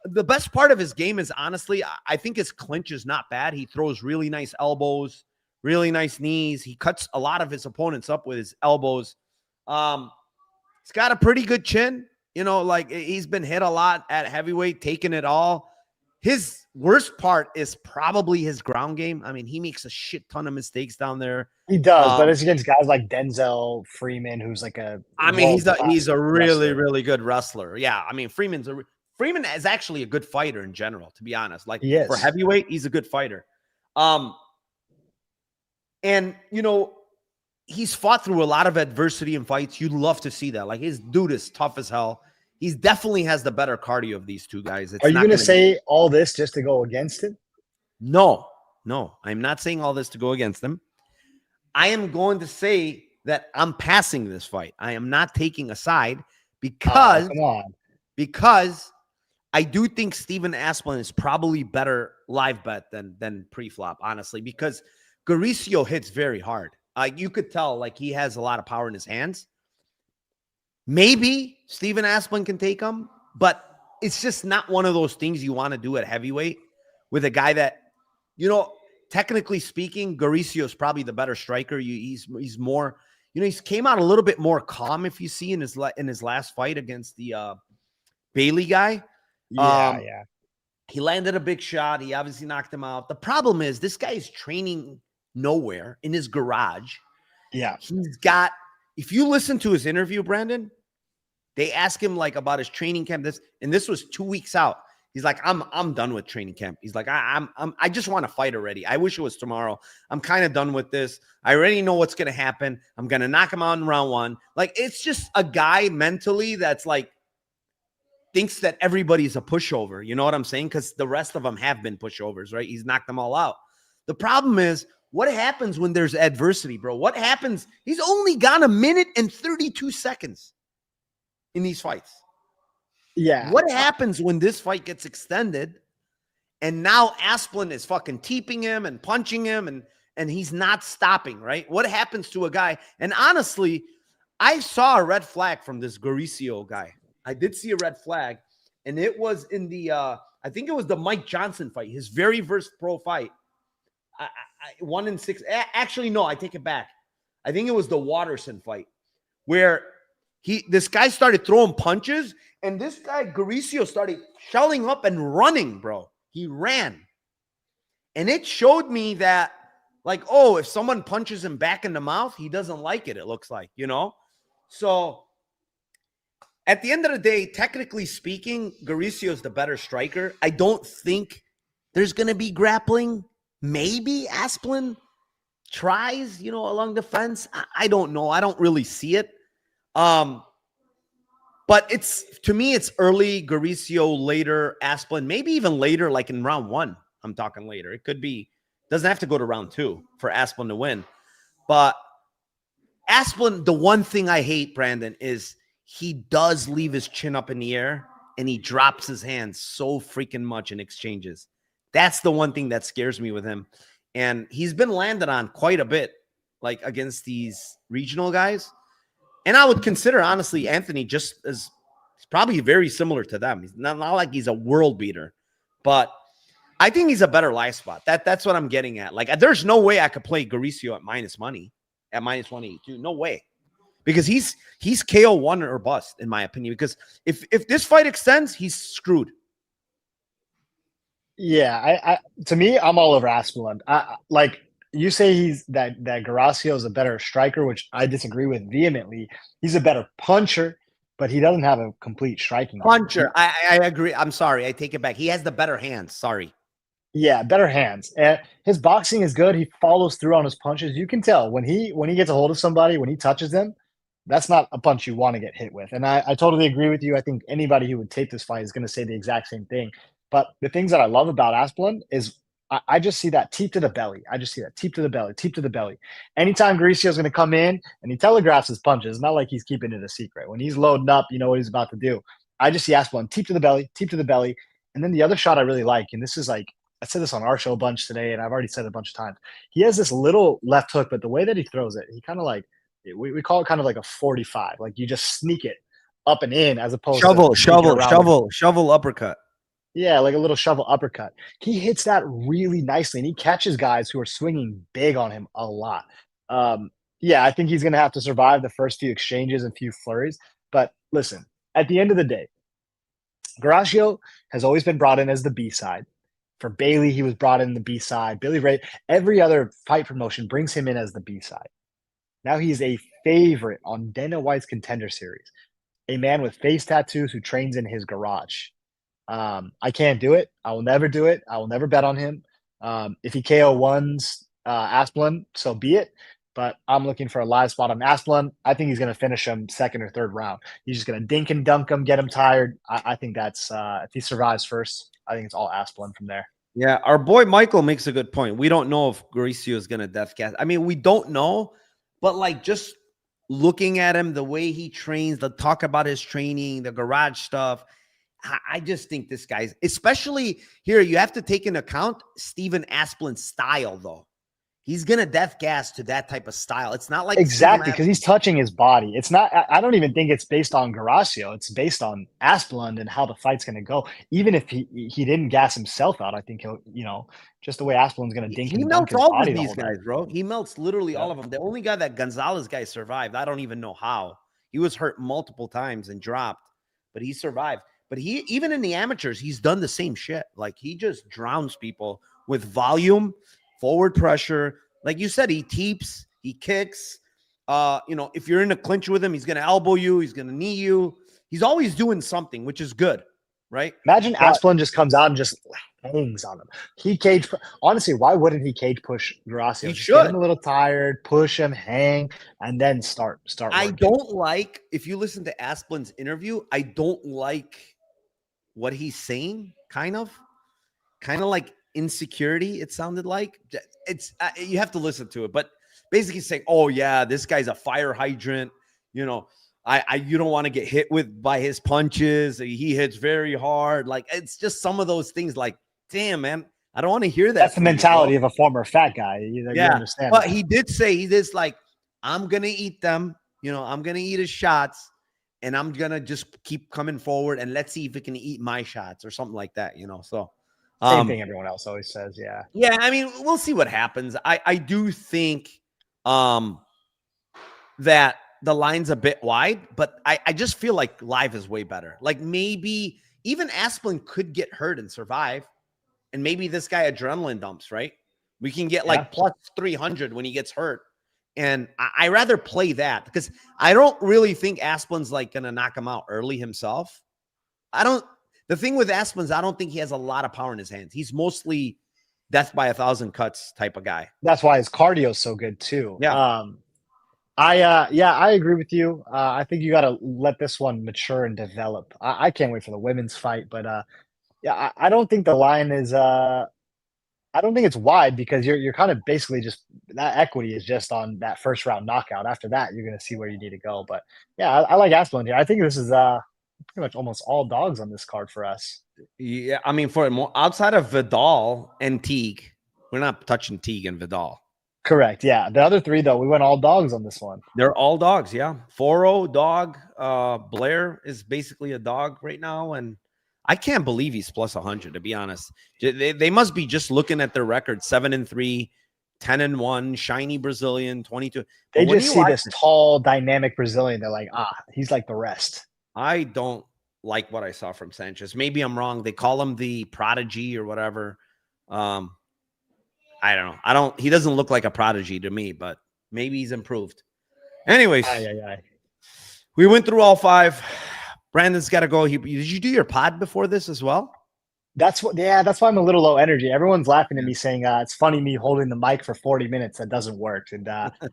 the best part of his game is, honestly, I think his clinch is not bad. He throws really nice elbows, really nice knees. He cuts a lot of his opponents up with his elbows. He's got a pretty good chin, you know, like he's been hit a lot at heavyweight, taking it all. His worst part is probably his ground game. I mean, he makes a shit ton of mistakes down there. He does, but it's against guys like Denzel Freeman, who's like he's a really, really good wrestler. Yeah, I mean, Freeman is actually a good fighter in general, to be honest. Like for heavyweight, he's a good fighter. And you know, he's fought through a lot of adversity in fights. You'd love to see that. Like, his dude is tough as hell. He definitely has the better cardio of these two guys. Are you going to say all this just to go against him? No, I'm not saying all this to go against him. I am going to say that I'm passing this fight. I am not taking a side because I do think Steven Asplund is probably better live bet than pre-flop, honestly, because Guarascio hits very hard. You could tell, like, he has a lot of power in his hands. Maybe Steven Asplund can take him, but it's just not one of those things you want to do at heavyweight with a guy that, you know, technically speaking, Guarascio is probably the better striker. He's more, you know, he's came out a little bit more calm, if you see in his last fight against the Bailey guy. Yeah. He landed a big shot. He obviously knocked him out. The problem is this guy is training nowhere, in his garage. Yeah. He's got, if you listen to his interview, Brandon, they ask him like about his training camp. This was 2 weeks out. He's like, I'm done with training camp. He's like, I just want to fight already. I wish it was tomorrow. I'm kind of done with this. I already know what's going to happen. I'm going to knock him out in round 1. Like, it's just a guy mentally that's like, thinks that everybody's a pushover. You know what I'm saying? Because the rest of them have been pushovers, right? He's knocked them all out. The problem is, what happens when there's adversity, bro? What happens? He's only gone 1 minute and 32 seconds in these fights. Yeah. What happens when this fight gets extended and now Asplund is fucking teeping him and punching him and he's not stopping, right? What happens to a guy? And honestly, I saw a red flag from this Guarascio guy. I did see a red flag, and it was in the I think it was the Mike Johnson fight, his very first pro fight. 1-6. Actually, no, I take it back. I think it was the Watterson fight where this guy started throwing punches, and this guy Guarascio started shelling up and running, bro. He ran. And it showed me that, like, oh, if someone punches him back in the mouth, he doesn't like it, it looks like, you know? So at the end of the day, technically speaking, Guarascio is the better striker. I don't think there's going to be grappling. Maybe Asplund tries, you know, along the fence. I don't know. I don't really see it. But to me, it's early Guarascio, later Asplund, maybe even later, like in round 1. I'm talking later. It could be, doesn't have to go to round 2 for Asplund to win. But Asplund, the one thing I hate, Brandon, is he does leave his chin up in the air and he drops his hands so freaking much in exchanges. That's the one thing that scares me with him. And he's been landed on quite a bit, like against these regional guys. And I would consider, honestly, Anthony just as he's probably very similar to them. He's not like he's a world beater, but I think he's a better live spot. That's what I'm getting at. Like, there's no way I could play Guarascio at minus money, at minus 182. No way. Because he's KO 1 or bust, in my opinion. Because if this fight extends, he's screwed. Yeah, to me, I'm all over Asplund. Like you say, that Guarascio is a better striker, which I disagree with vehemently. He's a better puncher, but he doesn't have a complete striking puncher. I agree. I'm sorry, I take it back. He has the better hands. Sorry. Yeah, better hands. And his boxing is good. He follows through on his punches. You can tell when he gets a hold of somebody, when he touches them, that's not a punch you want to get hit with. And I totally agree with you. I think anybody who would tape this fight is going to say the exact same thing. But the things that I love about Asplund is I just see that teep to the belly. I just see that teep to the belly, teep to the belly. Anytime Guarascio is going to come in and he telegraphs his punches, it's not like he's keeping it a secret. When he's loading up, you know what he's about to do. I just see Asplund teep to the belly, And then the other shot I really like, and this is like, I said this on our show a bunch today, and I've already said it a bunch of times. He has this little left hook, but the way that he throws it, he kind of like, we call it kind of like a 45. Like you just sneak it up and in as opposed to shovel uppercut. Yeah, like a little shovel uppercut. He hits that really nicely, and he catches guys who are swinging big on him a lot. Yeah, I think he's going to have to survive the first few exchanges and few flurries. But listen, at the end of the day, Guarascio has always been brought in as the B side. For Bailey, he was brought in the B side. Billy Ray, every other fight promotion brings him in as the B side. Now he's a favorite on Dana White's Contender Series. A man with face tattoos who trains in his garage. I can't do it. I will never do it. I will never bet on him. If he KO1s Asplund, so be it. But I'm looking for a live spot on Asplund. I think he's going to finish him second or third round. He's just going to dink and dunk him, get him tired. I think that's if he survives first, I think it's all Asplund from there. Yeah, our boy Michael makes a good point. We don't know if Guarascio is going to death cast. I mean, we don't know, but like just looking at him, the way he trains, the talk about his training, the garage stuff, I just think this guy's, especially here, you have to take into account Steven Asplund's style, though. He's going to death gas to that type of style. It's not like exactly because he's touching his body. It's not, I don't even think it's based on Guarascio. It's based on Asplund and how the fight's going to go. Even if he didn't gas himself out, I think he'll, just the way Asplund's going to dink he melts all of these guys, bro. He melts literally all of them. The only guy that Gonzalez guy survived, I don't even know how. He was hurt multiple times and dropped, but he survived. But he, even in the amateurs, he's done the same shit. Like he just drowns people with volume, forward pressure. Like you said, he teeps, he kicks. If you're in a clinch with him, he's going to elbow you. He's going to knee you. He's always doing something, which is good, right? Imagine Asplund just comes out and just hangs on him. Honestly, why wouldn't he cage push Guarascio? He should. Get him a little tired, push him, hang, and then start working. I don't like, if you listen to Asplund's interview, I don't like what he's saying, kind of like insecurity. It sounded like it's you have to listen to it, but basically saying, oh yeah, this guy's a fire hydrant. You don't want to get hit by his punches. He hits very hard. Like it's just some of those things. Like, damn, man, I don't want to hear that. That's the mentality of a former fat guy. You understand? But he did say like, I'm gonna eat them. I'm gonna eat his shots. And I'm going to just keep coming forward and let's see if it can eat my shots or something like that, So same thing everyone else always says. Yeah. Yeah. I mean, we'll see what happens. I do think that the line's a bit wide, but I just feel like live is way better. Like maybe even Asplund could get hurt and survive. And maybe this guy adrenaline dumps, right? We can get like plus 300 when he gets hurt. And I rather play that because I don't really think Asplund's like going to knock him out early himself. The thing with Asplund's, I don't think he has a lot of power in his hands. He's mostly death by 1,000 cuts type of guy. That's why his cardio is so good too. Yeah. I agree with you. I think you got to let this one mature and develop. I can't wait for the women's fight, but I don't think the line is, I don't think it's wide because you're kind of basically just that equity is just on that first round knockout. After that, you're going to see where you need to go. But yeah, I like Asplund here. I think this is pretty much almost all dogs on this card for us. Yeah, I mean, outside of Vidal and Teague, we're not touching Teague and Vidal. Correct. Yeah, the other three though, we went all dogs on this one. They're all dogs. Yeah, Foro dog. Blair is basically a dog right now, and I can't believe he's plus 100, to be honest. They must be just looking at their record, 7-3, 10-1, shiny Brazilian, 22. They just see this tall, dynamic Brazilian. They're like, he's like the rest. I don't like what I saw from Sanchez. Maybe I'm wrong. They call him the prodigy or whatever. I don't know. He doesn't look like a prodigy to me, but maybe he's improved. Anyways, we went through all 5. Brandon's got to go. Did you do your pod before this as well? That's why I'm a little low energy. Everyone's laughing at me saying it's funny me holding the mic for 40 minutes. That doesn't work. And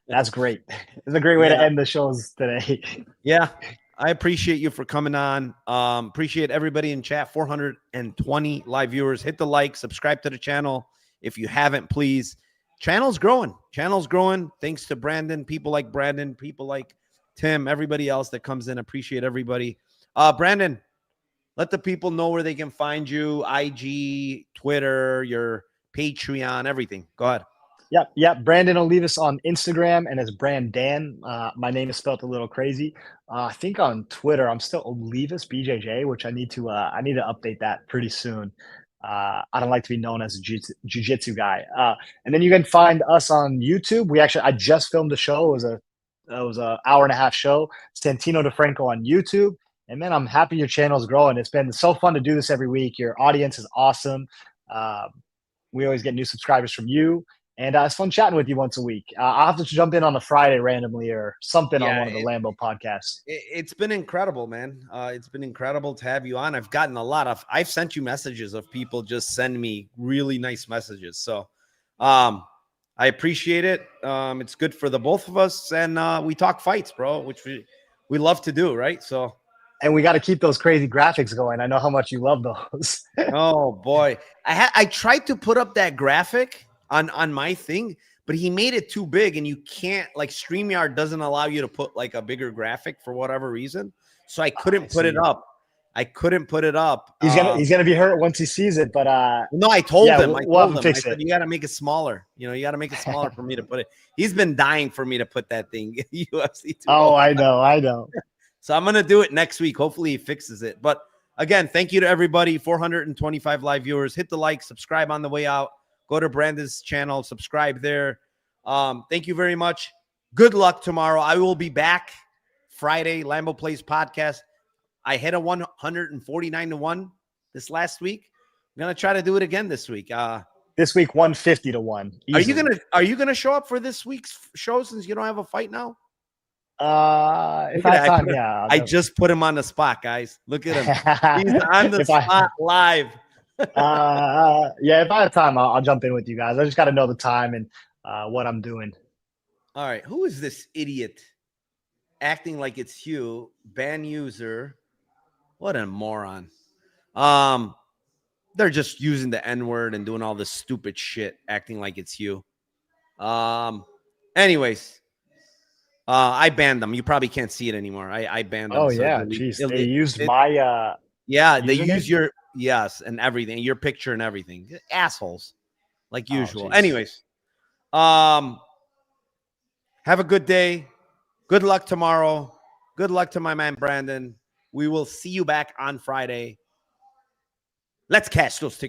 that's great. It's a great way to end the shows today. Yeah. I appreciate you for coming on. Appreciate everybody in chat. 420 live viewers. Hit the like, subscribe to the channel. If you haven't, please. Channel's growing. Thanks to Brandon, people like Brandon, people like Tim, everybody else that comes in. Appreciate everybody. Brandon, let the people know where they can find you, IG, Twitter, your Patreon, everything. Go ahead. Yep. Brandan Olivas on Instagram and as Brandan. My name is spelled a little crazy. I think on Twitter I'm still Olivas BJJ, which I need to update that pretty soon. I don't like to be known as a jiu-jitsu guy. And then you can find us on YouTube. I just filmed a show. It was a hour and a half show. Santino DeFranco on YouTube. And man, I'm happy your channel's growing. It's been so fun to do this every week. Your audience is awesome. We always get new subscribers from you. And it's fun chatting with you once a week. I'll have to jump in on a Friday randomly or something on one of the Lambo podcasts. It's been incredible, man. It's been incredible to have you on. I've sent you messages of people just send me really nice messages. So I appreciate it. It's good for the both of us. And we talk fights, bro, which we love to do, right? So. And we got to keep those crazy graphics going. I know how much you love those. Oh, boy. I tried to put up that graphic on my thing, but he made it too big, and you can't, like, StreamYard doesn't allow you to put like a bigger graphic for whatever reason. So I couldn't put it up. He's gonna be hurt once he sees it, but no, I told him. I said, you got to make it smaller. You got to make it smaller for me to put it. He's been dying for me to put that thing UFC 2. Oh, I know. So I'm gonna do it next week. Hopefully he fixes it. But again, thank you to everybody. 425 live viewers. Hit the like, subscribe on the way out. Go to Brandan's channel, subscribe there. Thank you very much. Good luck tomorrow. I will be back Friday, Lambo Plays podcast. I hit a 149-1 this last week. I'm gonna try to do it again this week. This week 150-1. Easily. Are you gonna show up for this week's show since you don't have a fight now? If I have time, yeah. I just put him on the spot, guys. Look at him. He's on the spot live. If I have time, I'll jump in with you guys. I just got to know the time and what I'm doing. All right. Who is this idiot acting like it's Hugh? Ban user. What a moron. They're just using the N-word and doing all this stupid shit, acting like it's Hugh. Anyways, I banned them. You probably can't see it anymore. I banned them. Oh, yeah. Jeez. They used my they use your and everything, your picture and everything. Assholes, like usual. Anyways, have a good day. Good luck tomorrow. Good luck to my man Brandan. We will see you back on Friday. Let's cash those tickets.